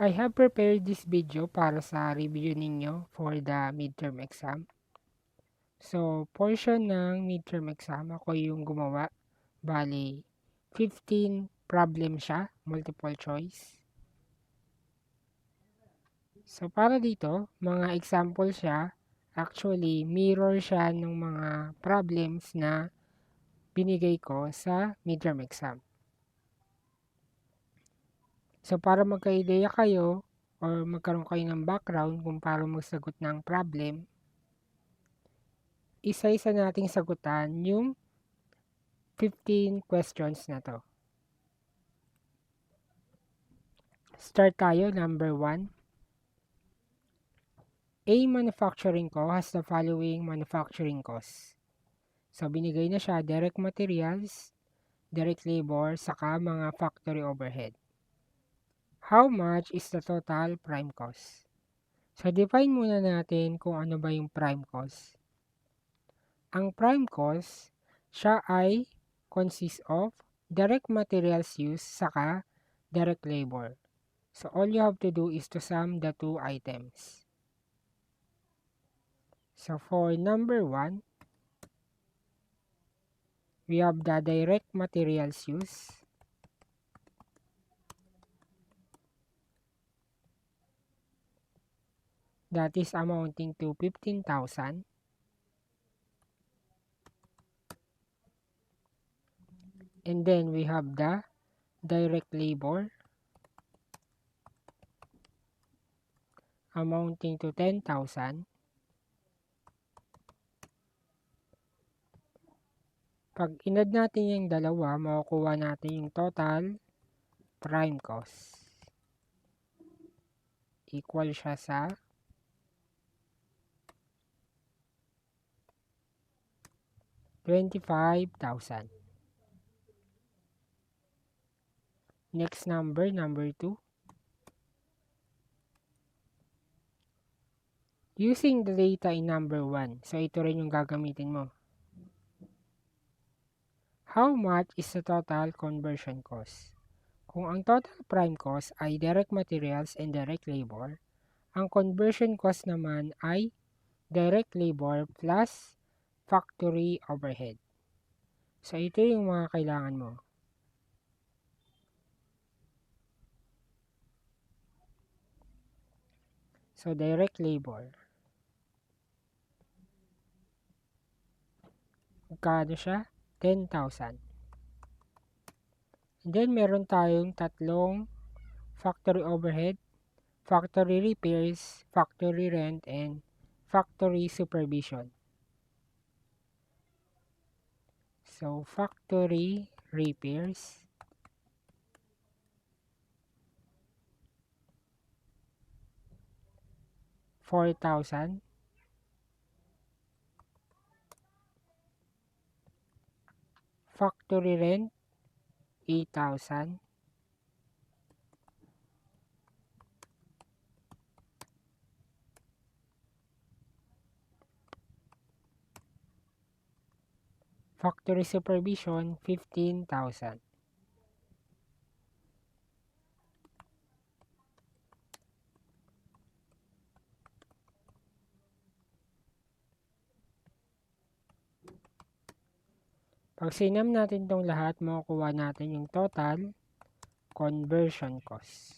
I have prepared this video para sa review ninyo for the midterm exam. So, portion ng midterm exam, ako yung gumawa. Bali, 15 problem siya, multiple choice. So, para dito, mga example siya, actually, mirror siya ng mga problems na binigay ko sa midterm exam. So, para magka-ideya kayo or magkaroon kayo ng background kung paano magsagot ng problem, isa-isa nating sagutan yung 15 questions na to. Start tayo, number 1. A manufacturing co has the following manufacturing costs. So, binigay na siya, direct materials, direct labor, saka mga factory overhead. How much is the total prime cost? So, define muna natin kung ano ba yung prime cost. Ang prime cost, siya ay consists of direct materials used saka direct labor. So, all you have to do is to sum the two items. So, for number 1, we have the direct materials used. That is amounting to 15,000. And then we have the direct labor amounting to 10,000. Pag inad natin yung dalawa, makukuha natin yung total prime cost. Equal siya sa 25,000. Next number 2. Using the data in number 1. So, ito rin yung gagamitin mo. How much is the total conversion cost? Kung ang total prime cost ay direct materials and direct labor, ang conversion cost naman ay direct labor plus factory overhead. So, ito yung mga kailangan mo. So, direct labor. Magkano siya? 10,000. And then, meron tayong tatlong factory overhead, factory repairs, factory rent, and factory supervision. So, factory repairs, $4,000. Factory rent, 8,000. Factory supervision, 15,000. Pag sinam natin itong lahat, makukuha natin yung total conversion cost.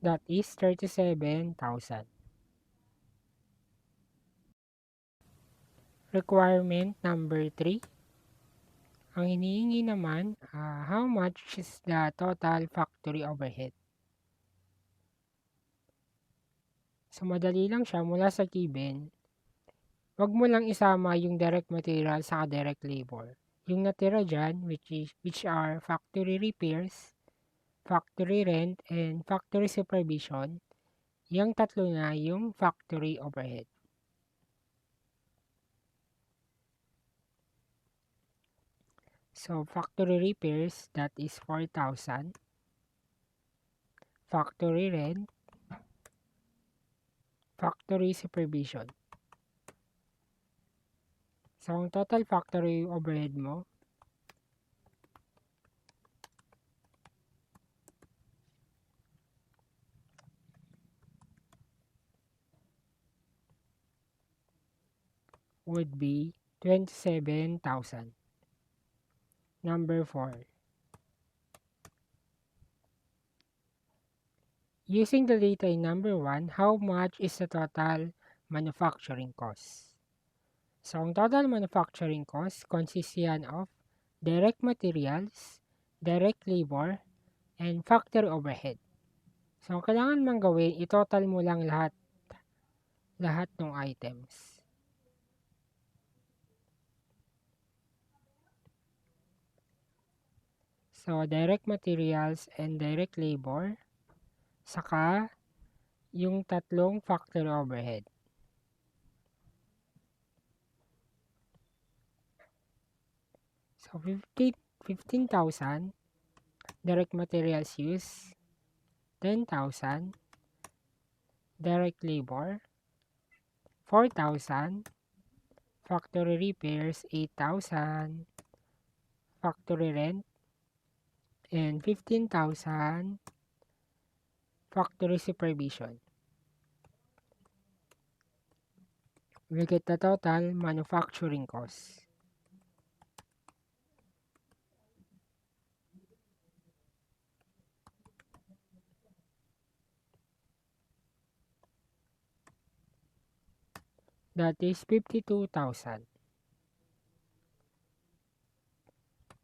That is 37,000. Requirement number 3. Ang hinihingi naman, how much is the total factory overhead? So, madali lang siya mula sa given. Wag mo lang isama yung direct material sa direct labor. Yung natira dyan, which are factory repairs, factory rent, and factory supervision, yung tatlo na yung factory overhead. So, factory repairs, that is 4,000. Factory rent, factory supervision. So, ang total factory overhead mo would be 27,000. Number 4. Using the data in number 1, how much is the total manufacturing cost? So, ang total manufacturing cost consists yan of direct materials, direct labor, and factory overhead. So, ang kailangan mong gawin, i-total mo lang lahat ng items. So, direct materials and direct labor, saka yung tatlong factory overhead. So, 15,000 direct materials use, 10,000 direct labor, 4,000 factory repairs, 8,000 factory rent, and 15,000 factory supervision. We get the total manufacturing cost. That is 52,000.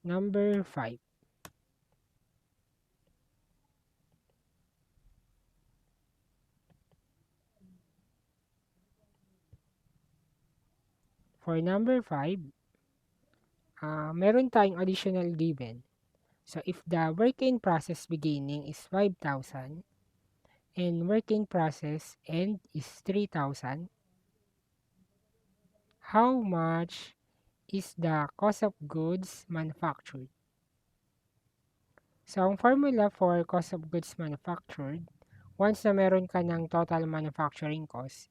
Number 5. For number 5, meron tayong additional given. So, if the work in process beginning is 5,000 and work in process end is 3,000, how much is the cost of goods manufactured? So, ang formula for cost of goods manufactured, once na meron ka ng total manufacturing cost,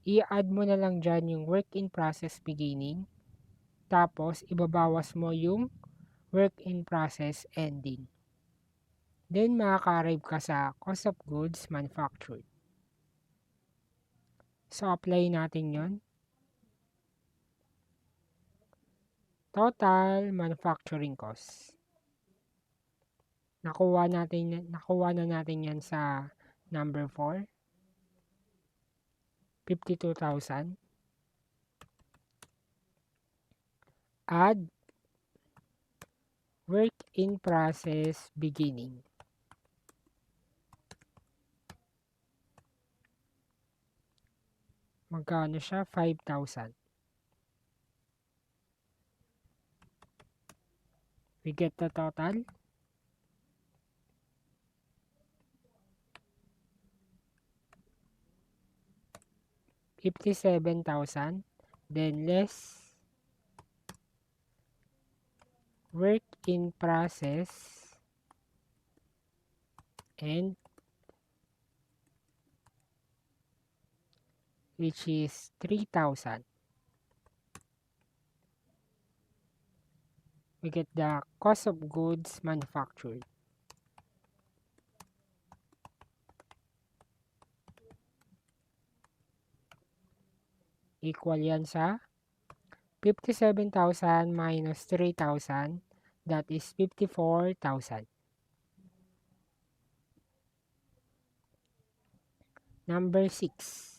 i-add mo na lang dyan yung work in process beginning, tapos ibabawas mo yung work in process ending. Then, makaka-arrive ka sa cost of goods manufactured. So, apply natin yon. Total manufacturing cost. Nakuha na natin yan sa number 4. 52,000. Add work in process beginning. Magkano siya? 5,000. We get the total. $57,000. Then less work in process and which is 3,000. We get the cost of goods manufactured. Equal yan sa 57,000 minus 3,000. That is 54,000. Number 6.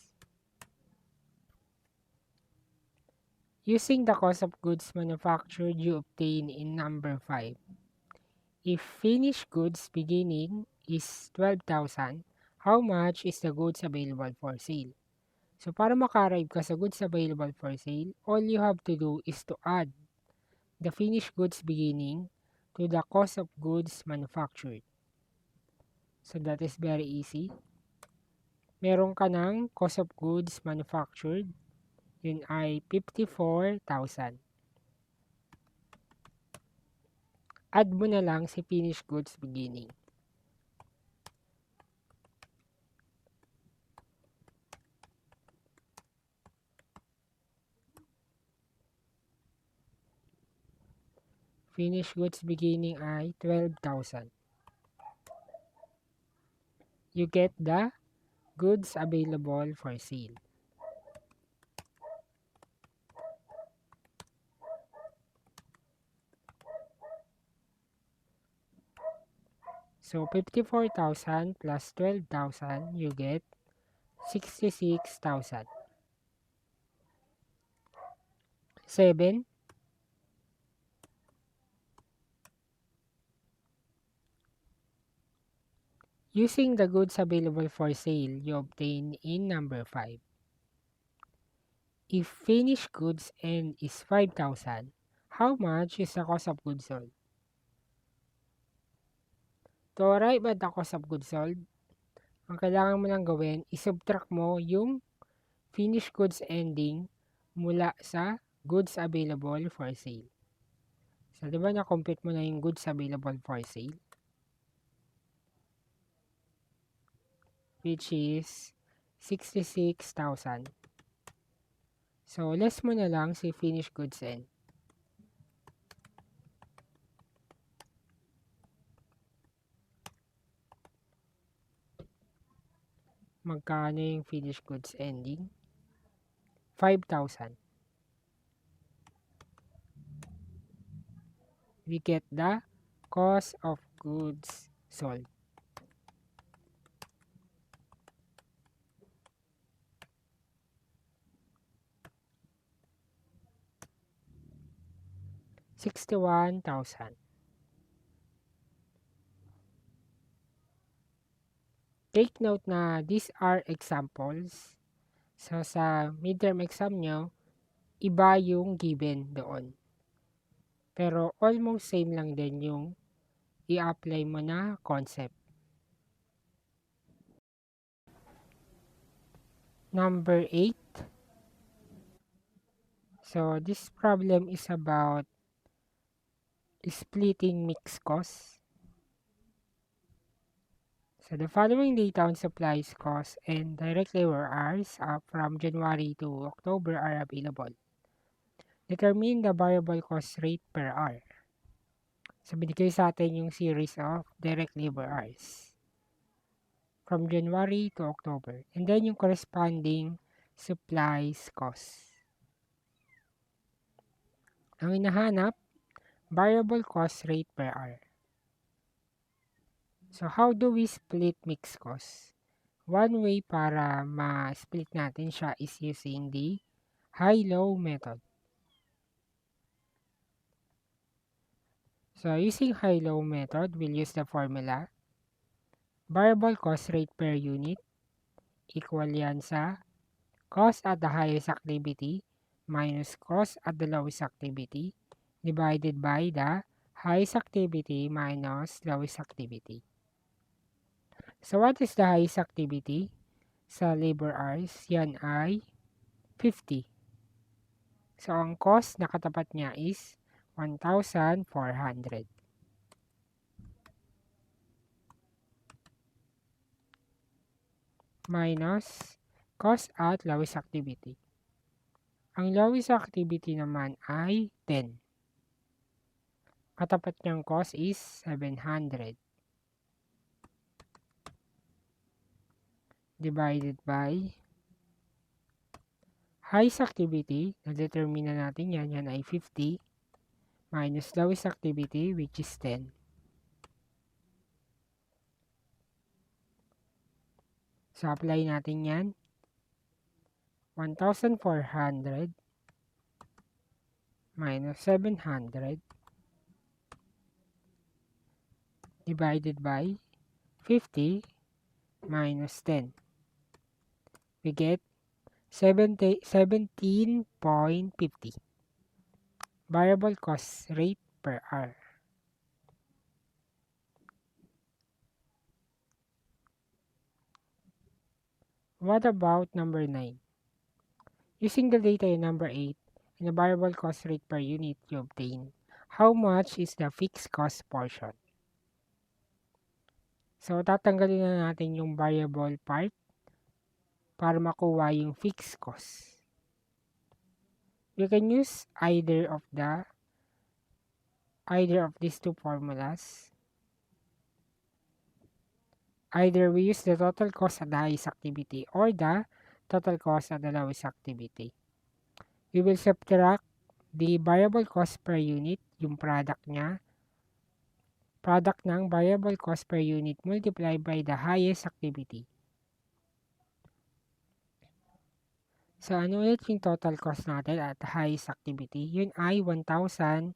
Using the cost of goods manufactured you obtain in number 5. If finished goods beginning is 12,000, how much is the goods available for sale? So, para maka-arrive ka sa goods available for sale, all you have to do is to add the finished goods beginning to the cost of goods manufactured. So, that is very easy. Meron ka ng cost of goods manufactured. Yun ay 54,000. Add mo na lang si finished goods beginning. Finished goods beginning ay 12,000. You get the goods available for sale. So 54,000 plus 12,000, you get 66,000. 7. Using the goods available for sale, you obtain in number 5. If finished goods end is 5,000, how much is the cost of goods sold? To arrive at the cost of goods sold, ang kailangan mo lang gawin, isubtract mo yung finished goods ending mula sa goods available for sale. So, di ba na-compute mo na yung goods available for sale? Which is 66,000. So, less mo na lang si finished goods end. Magkano yung finished goods ending? 5,000. We get the cost of goods sold. $61,000. Take note na these are examples. So, sa midterm exam nyo, iba yung given doon. Pero almost same lang din yung i-apply mo na concept. Number 8. So, this problem is about splitting mixed costs. So, the following data on supplies costs and direct labor hours from January to October are available. Determine the variable cost rate per hour. So, binigay sa atin yung series of direct labor hours from January to October. And then yung corresponding supplies costs. Ang hinahanap, variable cost rate per hour. So, how do we split mixed costs? One way para ma-split natin siya is using the high-low method. So, using high-low method, we'll use the formula. Variable cost rate per unit equal yan sa cost at the highest activity minus cost at the lowest activity divided by the highest activity minus lowest activity. So, what is the highest activity? Sa labor hours, yan ay 50. So, ang cost na katapat niya is 1,400. Minus cost at lowest activity. Ang lowest activity naman ay 10. Katapat niyang cost is 700. Divided by highest activity, na-determine na natin yan ay 50 minus lowest activity which is 10. So, apply natin yan. 1,400 minus 700 divided by 50 minus 10. We get 17.50 variable cost rate per hour. What about number 9? Using the data in number 8 and the variable cost rate per unit you obtain, how much is the fixed cost portion? So, tatanggalin na natin yung variable part para makuha yung fixed cost. You can use either of the either of these two formulas. Either we use the total cost at the highest activity or the total cost at the lowest activity. We will subtract the variable cost per unit, yung product ng variable cost per unit multiplied by the highest activity. So, ano ulit yung total cost natin at the highest activity? Yun ay 1,400.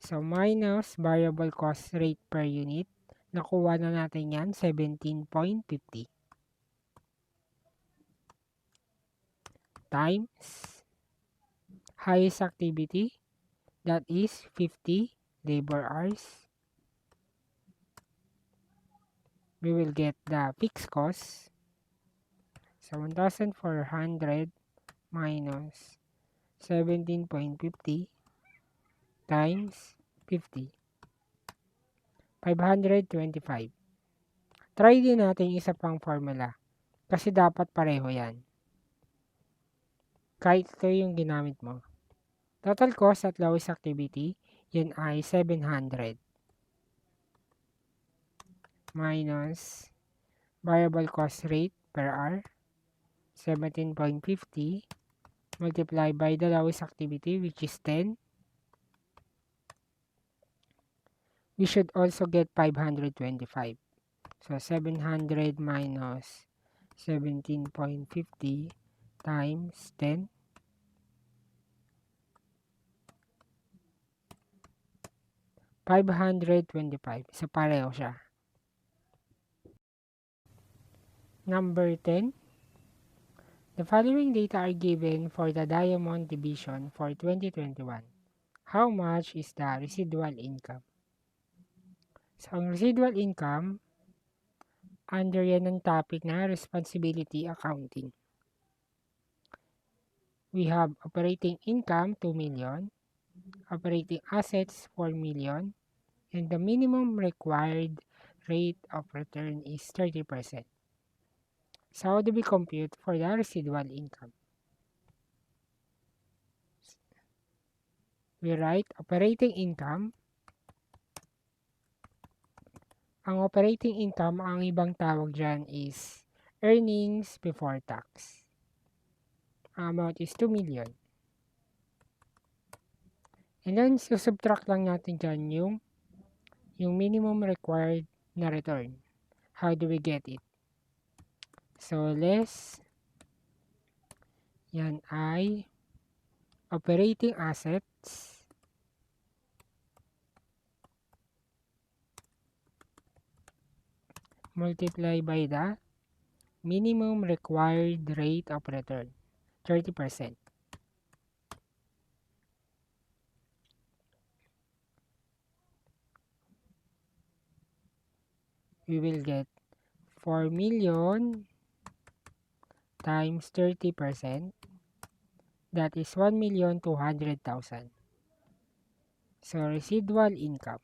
So, minus variable cost rate per unit. Nakuha na natin yan, 17.50. Times highest activity, that is 50 labor hours. We will get the fixed cost. So, 1,400 minus 17.50 times 50. 525. Try din natin isa pang formula. Kasi dapat pareho yan. Kahit ito yung ginamit mo. Total cost at lowest activity, yun ay 700. Minus variable cost rate per hour, 17.50. Multiplied by the lowest activity, which is 10. We should also get 525. So, 700 minus 17.50 times 10. 525. So, pareho siya. Number 10. The following data are given for the Diamond Division for 2021. How much is the residual income? So, ang residual income, under yan ang topic na responsibility accounting. We have operating income, 2 million, operating assets, 4 million, and the minimum required rate of return is 30%. So, how do we compute for the residual income? We write operating income. Ang operating income, ang ibang tawag dyan is earnings before tax. Ang amount is 2 million. And then, subtract lang natin dyan yung minimum required na return. How do we get it? So, less, yan ay operating assets multiply by the minimum required rate of return, 30%. We will get 4 million times 30%. That is 1,200,000. So, residual income.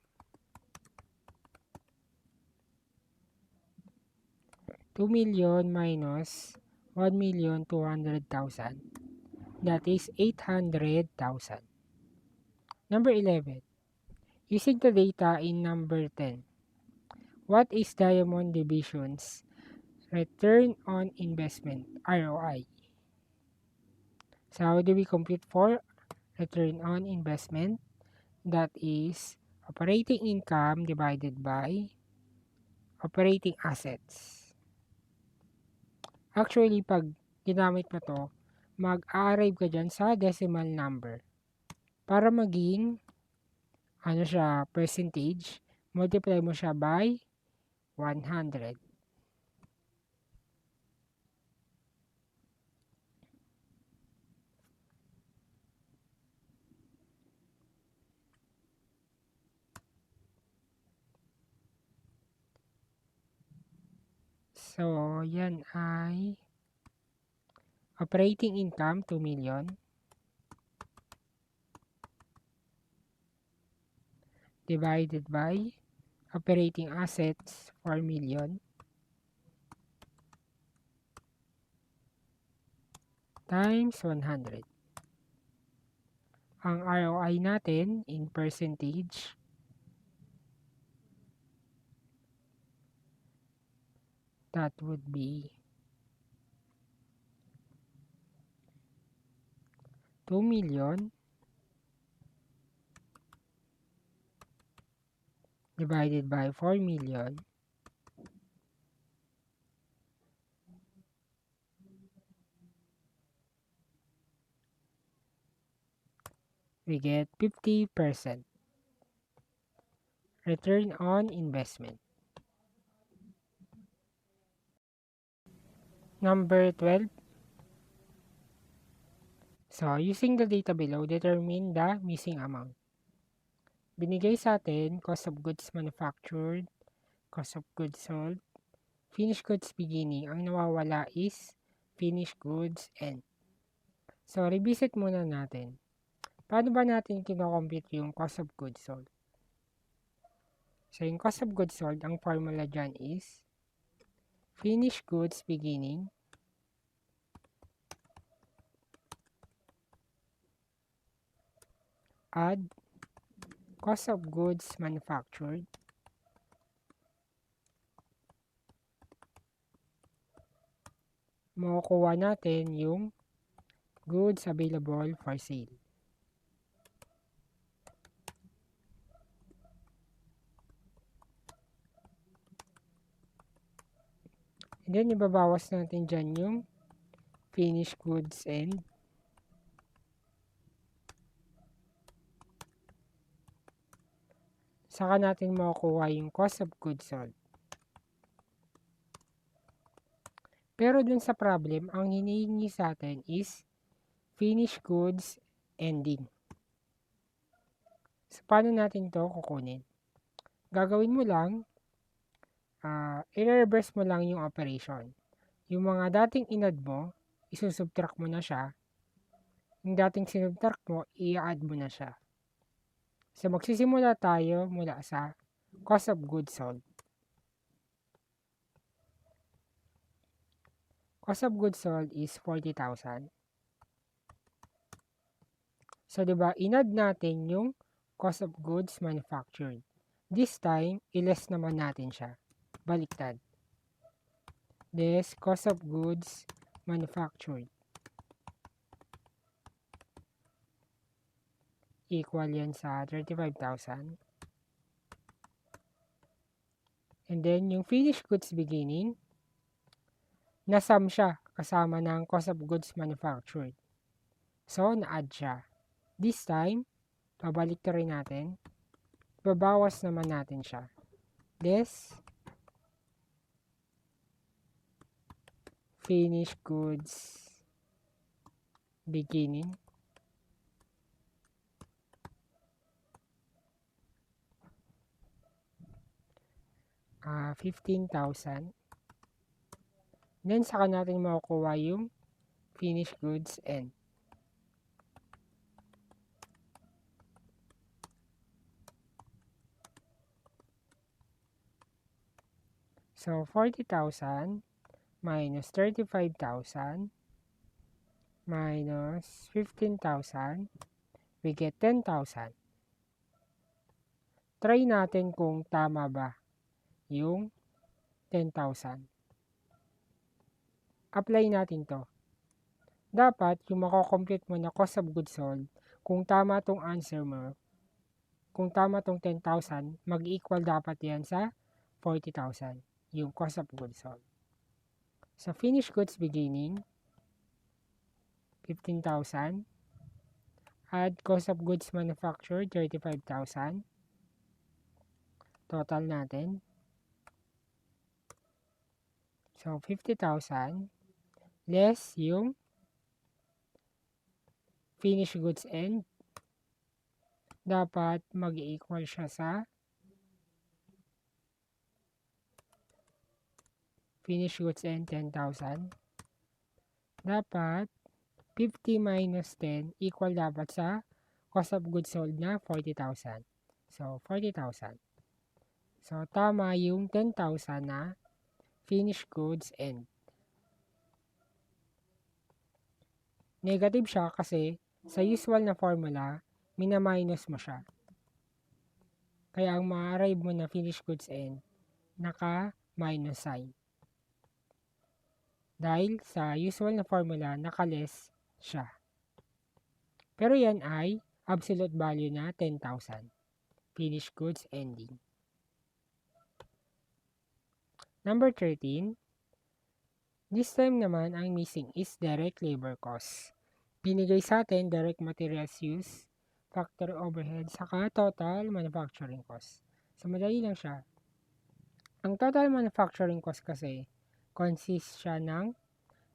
2 million minus 1,200,000. That is 800,000. Number 11. Using the data in number 10. What is Diamond Division's return on investment, ROI? So, how do we compute for return on investment? That is operating income divided by operating assets. Actually, pag ginamit mo to, mag-arrive ka dyan sa decimal number. Para maging, percentage, multiply mo siya by 100. So, yan ay operating income, 2 million. Divided by operating assets, 4 million. Times 100. Ang ROI natin in percentage, that would be 2 million divided by 4 million, we get 50% return on investment. Number 12. So, using the data below, determine the missing amount. Binigay sa atin, cost of goods manufactured, cost of goods sold, finished goods beginning. Ang nawawala is finished goods end. So, revisit muna natin. Paano ba natin kinocompute yung cost of goods sold? So, yung cost of goods sold, ang formula dyan is finished goods beginning add cost of goods manufactured makukuha natin yung goods available for sale. And then, ibabawas natin dyan yung finished goods end. Saka natin makukuha yung cost of goods sold. Pero dun sa problem, ang hinihingi sa atin is finished goods ending. So, paano natin to kukunin? Gagawin mo lang, i-reverse mo lang yung operation. Yung mga dating inad mo, isusubtract mo na siya. Yung dating sinubtract mo, i-add mo na siya. So, magsisimula tayo mula sa cost of goods sold. Cost of goods sold is 40,000. So, diba, inad natin yung cost of goods manufactured. This time, i-less naman natin siya. Baliktad. This cost of goods manufactured equal yan sa 35,000. And then, yung finished goods beginning, nasum siya kasama ng cost of goods manufactured. So, na-add siya. This time, pabalik na rin natin. Babawas naman natin siya. This finished goods beginning uh, 15,000. Then, saka natin makukuha yung finished goods end. So, 40,000 minus 35,000 minus 15,000, we get 10,000. Try natin kung tama ba yung 10,000. Apply natin to. Dapat yung mako-compute mo na cost of goods sold, kung tama tong answer mo, kung tama tong 10,000, mag-equal dapat yan sa 40,000, yung cost of goods sold. Sa finished goods beginning, 15,000, add cost of goods manufactured, 35,000, total natin. So, 50,000 less yung finished goods end. Dapat mag-equal siya sa finished goods end 10,000. Dapat 50 minus 10 equal dapat sa cost of goods sold na 40,000. So, 40,000. So, tama yung 10,000 na finished goods end. Negative siya kasi sa usual na formula, Mina-minus mo siya. Kaya ang ma-arrive mo na finished goods end, naka-minus sign. Dahil sa usual na formula, naka-less siya. Pero yan ay absolute value na 10,000. Finished goods ending. Number 13. This time naman, ang missing is direct labor cost. Binigay sa atin direct materials use, factory overhead, saka total manufacturing cost. So, madali lang siya. Ang total manufacturing cost kasi, consists siya ng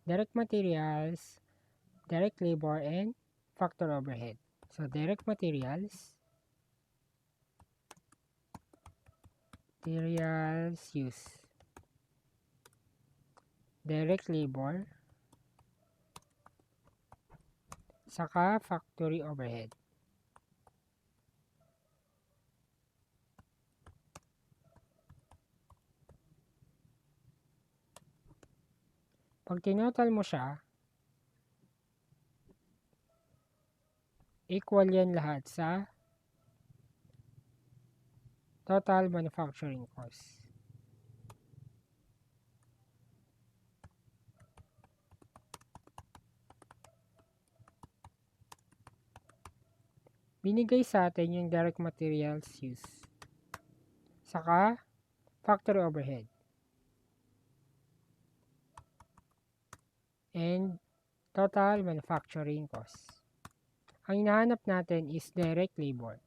direct materials, direct labor, and factory overhead. So, direct materials use, direct labor, saka factory overhead. Pag tinotal mo siya, equal yan lahat sa total manufacturing cost. Binigay sa atin yung direct materials use, saka factory overhead, and total manufacturing cost. Ang hinahanap natin is direct labor.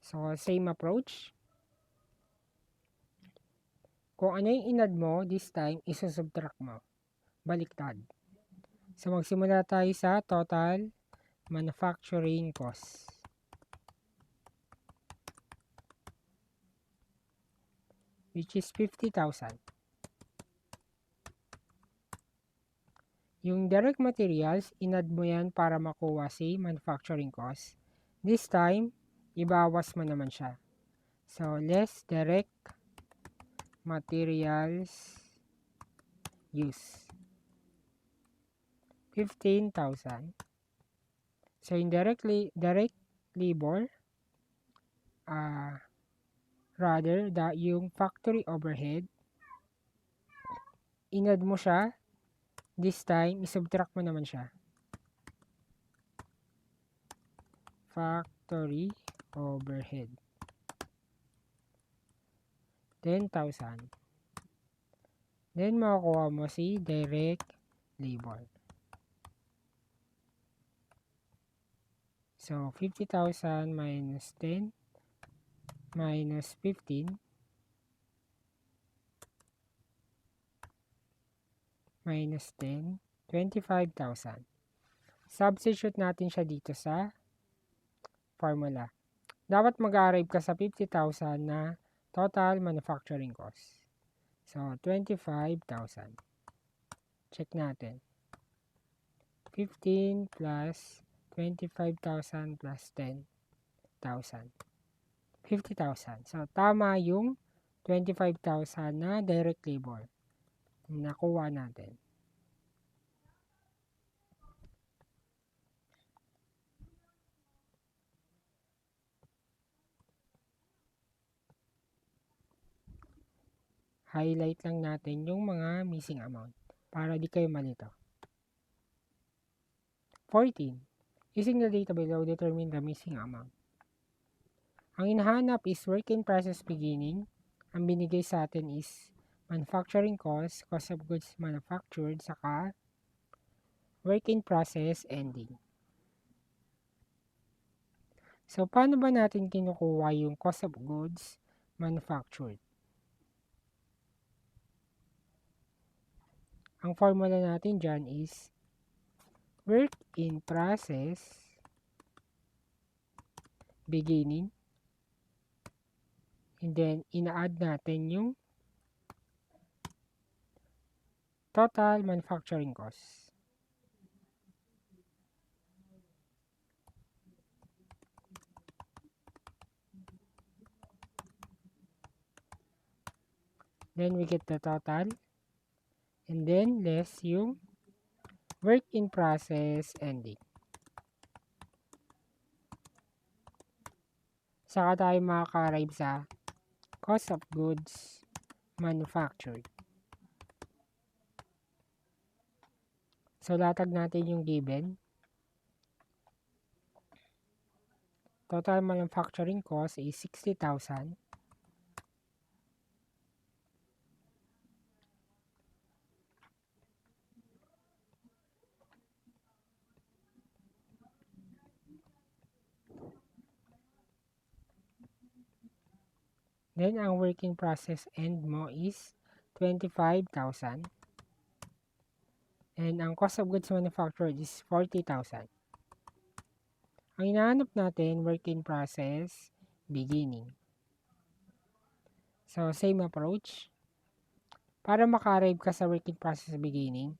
So, same approach. Kung ano yung inad mo, this time, isusubtract mo. Baliktad. So, magsimula tayo sa total manufacturing cost. Which is 50,000. Yung direct materials, inad mo yan para makuha si manufacturing cost. This time, ibawas mo naman siya. So, less direct materials use. 15,000. So, yung direct labor, yung factory overhead, inad mo siya. This time, isubtract mo naman siya. Factory overhead. 10,000. Then, makukuha mo si direct labor. So, 50,000 minus 10 minus 15 minus 10, 25,000. Substitute natin siya dito sa formula. Dapat mag-arrive ka sa 50,000 na total manufacturing cost. So, 25,000. Check natin. 15 plus 25,000 plus 10,000. 50,000. So, tama yung 25,000 na direct labor. Nakuha natin. Highlight lang natin yung mga missing amount para di kayo malito. 14. Using the data below, determine the missing amount. Ang hinahanap is work in process beginning. Ang binigay sa atin is manufacturing cost, cost of goods manufactured, saka work in process ending. So, paano ba natin kinukuha yung cost of goods manufactured? Ang formula natin dyan is work in process beginning, and then ina-add natin yung total manufacturing cost. Then we get the total, and then less yung work in process ending. saka tayo makaka-arrive sa cost of goods manufactured. So, latag natin yung given. Total manufacturing cost is 60,000. Then, ang working process end mo is 25,000. And ang cost of goods manufactured is 40,000. Ang hinahanap natin, working process beginning. So, same approach. Para maka-arrive ka sa working process beginning,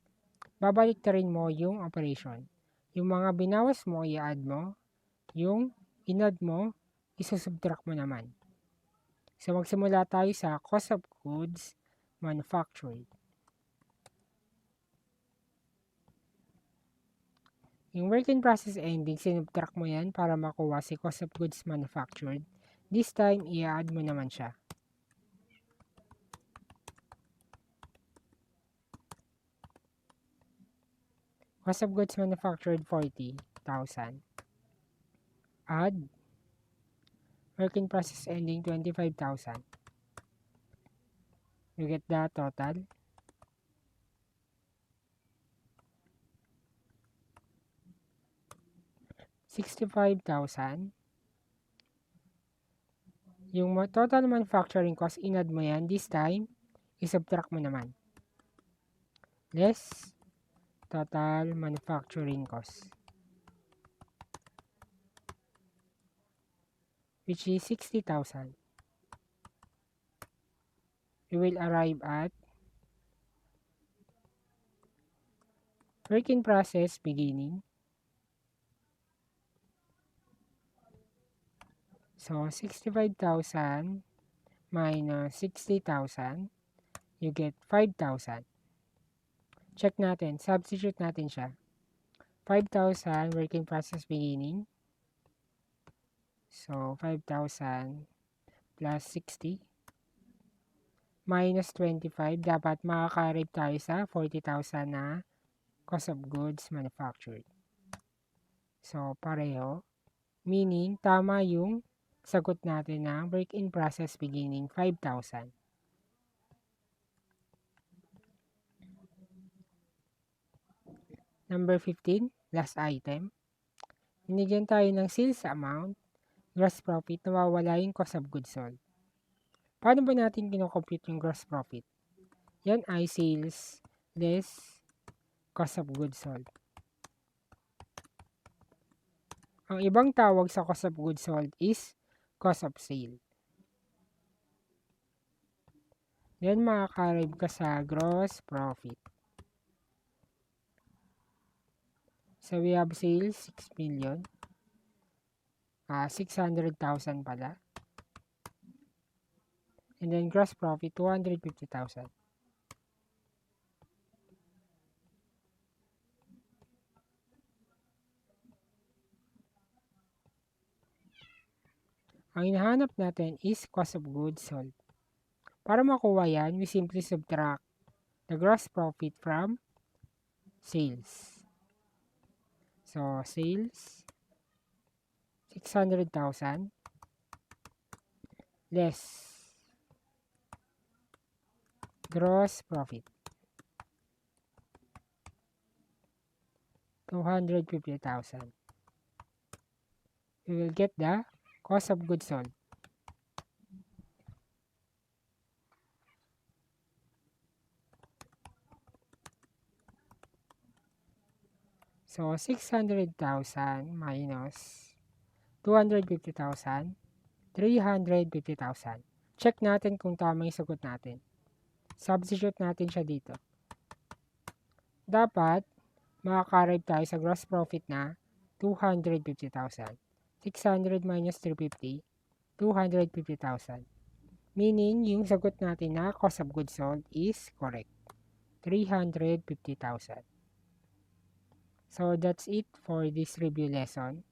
babalik ta rin mo yung operation. Yung mga binawas mo, i-add mo. Yung in-add mo, isusubtract mo naman. So, magsimula tayo sa cost of goods manufactured. Yung working process ending, sinubtract mo yan para makuha si cost of goods manufactured. This time, i-add mo naman siya. Cost of goods manufactured, 40,000. Add. Working process ending, 25,000. You get the total. $65,000. Yung total manufacturing cost, in-add mo yan. This time, isubtract mo naman. Less total manufacturing cost, which is 60,000. You will arrive at working process beginning. So, 65,000 minus 60,000, you get 5,000. Check natin, substitute natin siya. 5,000 working process beginning. So, 5,000 plus 60 minus 25. Dapat makaka-arrive tayo sa 40,000 na cost of goods manufactured. So, pareho. Meaning, tama yung sagot natin ng work in process beginning, 5,000. Number 15, last item. Binigyan tayo ng sales amount, gross profit, nawawala yung cost of goods sold. Paano ba natin kinocompute yung gross profit? Yan ay sales less cost of goods sold. Ang ibang tawag sa cost of goods sold is cost of sale. Then, makaka-arrive ka sa gross profit. So, we have sales, 6 million. 600,000 pala. And then, gross profit, 250,000. Ang hinahanap natin is cost of goods sold. Para makuha yan, we simply subtract the gross profit from sales. So, sales, 600,000 less gross profit, 250,000. We will get the cost of goods sold. So, 600,000 minus 250,000, 350,000. Check natin kung tama yung sagot natin. Substitute natin siya dito. Dapat, makaka-arrive tayo sa gross profit na 250,000. 600 minus 350, 250,000. Meaning, yung sagot natin na cost of goods sold is correct. 350,000. So, that's it for this review lesson.